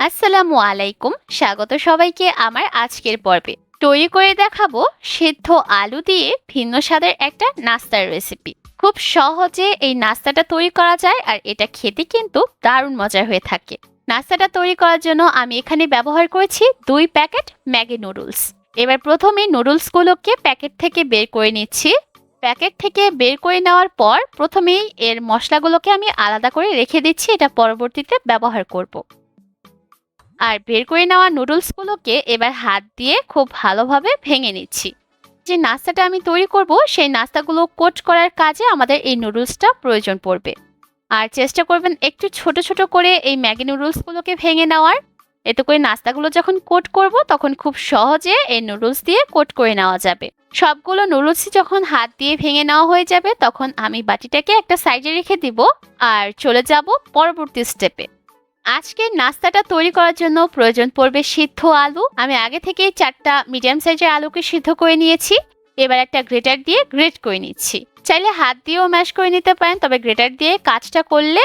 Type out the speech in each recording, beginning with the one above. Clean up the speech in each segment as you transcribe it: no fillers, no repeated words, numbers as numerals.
আসসালামু আলাইকুম। স্বাগত সবাইকে আমার আজকের পর্বে। তৈরি করে দেখাবো সিদ্ধ আলু দিয়ে ভিন্ন স্বাদের একটা নাস্তার রেসিপি। খুব সহজে এই নাস্তাটা তৈরি করা যায় আর এটা খেতে কিন্তু দারুণ মজার হয়ে থাকে। নাস্তাটা তৈরি করার জন্য আমি এখানে ব্যবহার করেছি 2 প্যাকেট ম্যাগি নুডলস। এবার প্রথমে নুডলসগুলোকে প্যাকেট থেকে বের করে নিচ্ছি। প্যাকেট থেকে বের করে নেওয়ার পর প্রথমেই এর মশলাগুলোকে আমি আলাদা করে রেখে দিচ্ছি, এটা পরবর্তীতে ব্যবহার করব। আর বের করে নেওয়া নুডলসগুলোকে এবার হাত দিয়ে খুব ভালোভাবে ভেঙে নিচ্ছি। যে নাস্তাটা আমি তৈরি করব সেই নাস্তাগুলো কোট করার কাজে আমাদের এই নুডলসটা প্রয়োজন পড়বে। আর চেষ্টা করবেন একটু ছোট ছোট করে এই ম্যাগি নুডলসগুলোকে ভেঙে নেওয়ার। এতে করে নাস্তাগুলো যখন কোট করব তখন খুব সহজে এই নুডলস দিয়ে কোট করে নেওয়া যাবে। সবগুলো নুডলসই যখন হাত দিয়ে ভেঙে নেওয়া হয়ে যাবে তখন আমি বাটিটাকে একটা সাইডে রেখে দিব আর চলে যাব পরবর্তী স্টেপে। আজকের নাস্তাটা তৈরি করার জন্য প্রয়োজন পড়বে সিদ্ধ আলু। আমি আগে থেকেই 4টা মিডিয়াম সাইজের আলুকে সিদ্ধ করে নিয়েছি। এবার একটা গ্রেটার দিয়ে গ্রেট করে নিচ্ছি। চাইলে হাত দিয়েও ম্যাশ করে নিতে পারেন, তবে গ্রেটার দিয়ে কাজটা করলে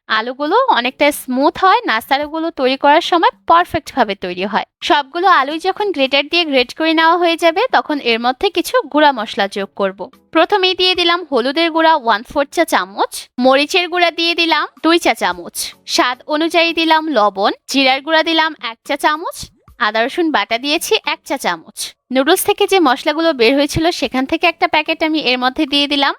আলুগুলো অনেকটা স্মুথ হয়, নাস্তাগুলো তৈরি করার সময় পারফেক্ট ভাবে তৈরি হয়। সবগুলো আলুই যখন গ্রেটার দিয়ে গ্রেট করে নেওয়া হয়ে যাবে তখন এর মধ্যে কিছু গুঁড়া মশলা যোগ করব। প্রথমেই দিয়ে দিলাম হলুদের গুঁড়া 1/4 চা চামচ, মরিচের গুঁড়া দিয়ে দিলাম 2 চা চামচ, স্বাদ অনুযায়ী দিলাম লবণ, জিরার গুঁড়া দিলাম 1 চা চামচ, আদা রসুন বাটা দিয়েছি 1 চা চামচ। নুডলস থেকে যে মশলাগুলো বের হয়েছিল সেখান থেকে একটা প্যাকেট আমি এর মধ্যে দিয়ে দিলাম।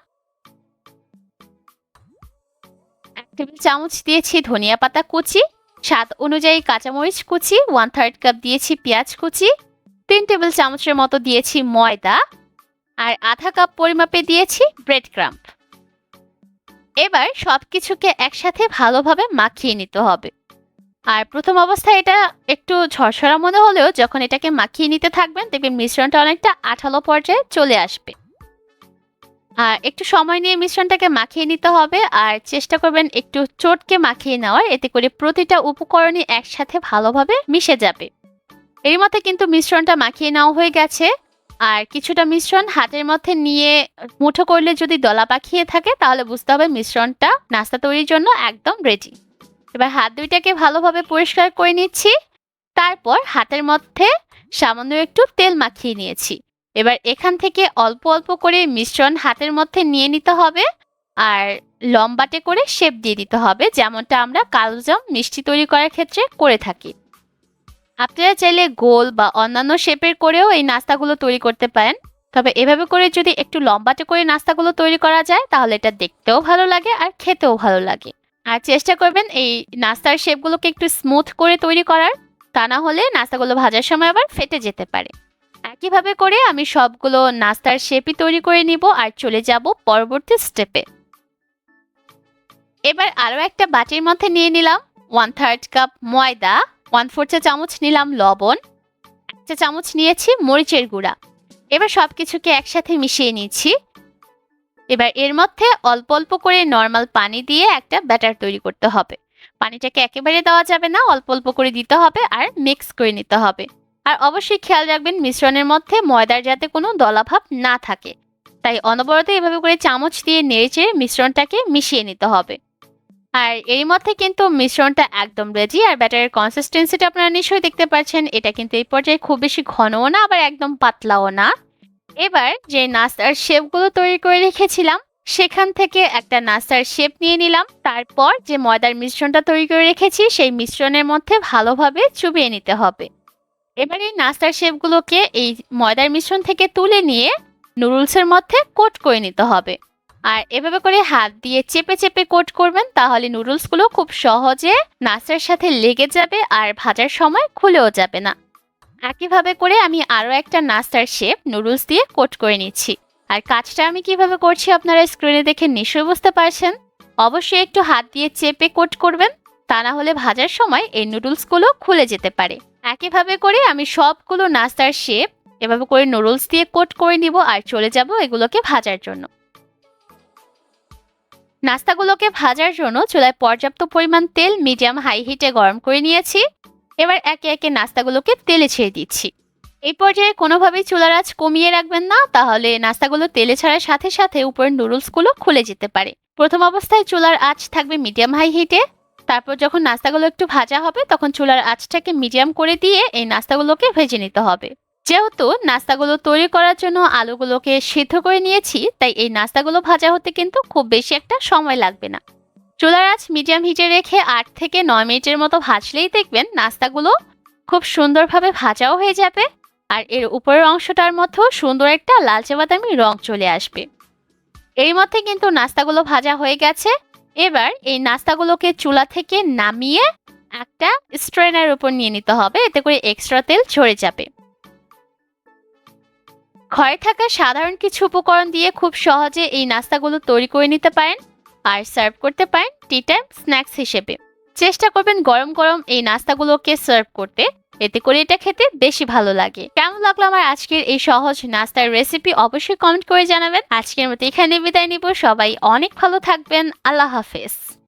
1 টেবিল চামচ দিয়েছি ধনিয়া পাতা কুচি, স্বাদ অনুযায়ী কাঁচামরিচ কুচি, 1/3 কাপ দিয়েছি পেঁয়াজ কুচি, 3 টেবিল চামচের মতো দিয়েছি ময়দা, আর আধা কাপ পরিমাপে দিয়েছি ব্রেড ক্রাম্ব। এবার সবকিছুকে একসাথে ভালোভাবে মাখিয়ে নিতে হবে। আর প্রথম অবস্থায় এটা একটু ঝরঝরা মনে হলেও যখন এটাকে মাখিয়ে নিতে থাকবেন দেখবেন মিশ্রণটা অনেকটা আঠালো পর্যায়ে চলে আসবে। আর একটু সময় নিয়ে মিশ্রণটাকে মাখিয়ে নিতে হবে আর চেষ্টা করবেন একটু চটকে মাখিয়ে নেওয়ার, এতে করে প্রতিটা উপকরণই একসাথে ভালোভাবে মিশে যাবে। এর মধ্যে কিন্তু মিশ্রণটা মাখিয়ে নেওয়া হয়ে গেছে। আর কিছুটা মিশ্রণ হাতের মধ্যে নিয়ে মুঠো করলে যদি দলা পাকিয়ে থাকে তাহলে বুঝতে হবে মিশ্রণটা নাস্তা তৈরির জন্য একদম রেডি। এবার হাত দুইটাকে ভালোভাবে পরিষ্কার করে নিচ্ছি। তারপর হাতের মধ্যে সামান্য একটু তেল মাখিয়ে নিয়েছি। এবার এখান থেকে অল্প অল্প করে মিশ্রণ হাতের মধ্যে নিয়ে নিতে হবে আর লম্বাটে করে শেপ দিয়ে দিতে হবে, যেমনটা আমরা কালোজাম মিষ্টি তৈরি করার ক্ষেত্রে করে থাকি। আপনারা চাইলে গোল বা অন্যান্য শেপের করেও এই নাস্তাগুলো তৈরি করতে পারেন, তবে এভাবে করে যদি একটু লম্বাটে করে নাস্তাগুলো তৈরি করা যায় তাহলে এটা দেখতেও ভালো লাগে আর খেতেও ভালো লাগে। আর চেষ্টা করবেন এই নাস্তার শেপগুলোকে একটু স্মুথ করে তৈরি করার, তা না হলে নাস্তাগুলো ভাজার সময় আবার ফেটে যেতে পারে। একইভাবে করে আমি সবগুলো নাস্তার শেপই তৈরি করে নিব আর চলে যাব পরবর্তী স্টেপে। এবার আরও একটা বাটির মধ্যে নিয়ে নিলাম 1/3 কাপ ময়দা, 1/4 চা চামচ নিলাম লবণ, 1 চা চামচ নিয়েছি মরিচের গুঁড়া। এবার সবকিছুকে একসাথে মিশিয়ে নিচ্ছি। এবার এর মধ্যে অল্প অল্প করে নর্মাল পানি দিয়ে একটা ব্যাটার তৈরি করতে হবে। পানিটাকে একেবারে দেওয়া যাবে না, অল্প অল্প করে দিতে হবে আর মিক্স করে নিতে হবে। আর অবশ্যই খেয়াল রাখবেন মিশ্রণের মধ্যে ময়দার যাতে কোনো দলাভাব না থাকে, তাই অনবরত এভাবে করে চামচ দিয়ে নেড়েচেড়ে মিশ্রণটাকে মিশিয়ে নিতে হবে। আর এর মধ্যে কিন্তু মিশ্রণটা একদম রেডি। আর ব্যাটারের কনসিস্টেন্সিটা আপনারা নিশ্চয়ই দেখতে পাচ্ছেন, এটা কিন্তু এই পর্যায়ে খুব বেশি ঘনও না আবার একদম পাতলাও না। এবার যে নাস্তার শেপগুলো তৈরি করে রেখেছিলাম সেখান থেকে একটা নাস্তার শেপ নিয়ে নিলাম। তারপর যে ময়দার মিশ্রণটা তৈরি করে রেখেছি সেই মিশ্রণের মধ্যে ভালোভাবে চুবিয়ে নিতে হবে। এবার এই নাস্তার শেপগুলোকে এই ময়দার মিশ্রণ থেকে তুলে নিয়ে নুডলসের মধ্যে কোট করে নিতে হবে। আর এভাবে করে হাত দিয়ে চেপে চেপে কোট করবেন, তাহলে নুডলসগুলো খুব সহজে নাস্তার সাথে লেগে যাবে আর ভাজার সময় খুলেও যাবে না। একইভাবে করে আমি আরও একটা নাস্তার শেপ নুডলস দিয়ে কোট করে নিচ্ছি। আর কাজটা আমি কিভাবে করছি আপনারা স্ক্রিনে দেখে নিশ্চয়ই বুঝতে পারছেন। অবশ্যই একটু হাত দিয়ে চেপে কোট করবেন, তা না হলে ভাজার সময় এই নুডলসগুলো খুলে যেতে পারে। একইভাবে করে আমি সবগুলো নাস্তার শেপ এভাবে করে নুডলস দিয়ে কোট করে নিব আর চলে যাব এগুলোকে ভাজার জন্য। নাস্তাগুলোকে ভাজার জন্য চুলায় পর্যাপ্ত পরিমাণ তেল মিডিয়াম হাই হিটে গরম করে নিয়েছি। এবার একে একে নাস্তাগুলোকে তেলে ছেড়ে দিচ্ছি। এই পর্যায়ে কোনোভাবেই চুলার আঁচ কমিয়ে রাখবেন না, তাহলে নাস্তাগুলো তেলে ছাড়ার সাথে সাথে উপরের নুডলসগুলো খুলে যেতে পারে। প্রথম অবস্থায় চুলার আঁচ থাকবে মিডিয়াম হাই হিটে। তারপর যখন নাস্তাগুলো একটু ভাজা হবে তখন চুলার আঁচটাকে মিডিয়াম করে দিয়ে এই নাস্তাগুলোকে ভেজে নিতে হবে। যেহেতু নাস্তাগুলো তৈরি করার জন্য আলুগুলোকে সিদ্ধ করে নিয়েছি, তাই এই নাস্তাগুলো ভাজা হতে কিন্তু খুব বেশি একটা সময় লাগবে না। চুলার আঁচ মিডিয়াম হিটে রেখে 8 থেকে 9 মিনিটের মতো ভাজলেই দেখবেন নাস্তাগুলো খুব সুন্দরভাবে ভাজাও হয়ে যাবে, আর এর উপরের অংশটার মধ্যেও সুন্দর একটা লালচে বাদামি রং চলে আসবে। এর মধ্যে কিন্তু নাস্তাগুলো ভাজা হয়ে গেছে। এবার এই নাস্তাগুলোকে চুলা থেকে নামিয়ে একটা স্ট্রেনার উপর নিয়ে নিতে হবে, এতে করে এক্সট্রা তেল ঝরে যাবে। ঘরে থাকা সাধারণ কিছু উপকরণ দিয়ে খুব সহজে এই নাস্তাগুলো তৈরি করে নিতে পারেন আর সার্ভ করতে পারেন টি টাইম স্ন্যাক্স হিসেবে। চেষ্টা করবেন গরম গরম এই নাস্তাগুলোকে সার্ভ করতে, এতে করে এটা খেতে বেশি ভালো লাগে। কেমন লাগলো আমার আজকের এই সহজ নাস্তার রেসিপি অবশ্যই কমেন্ট করে জানাবেন। আজকের মতো এখানে বিদায় নিব। সবাই অনেক ভালো থাকবেন। আল্লাহ হাফেজ।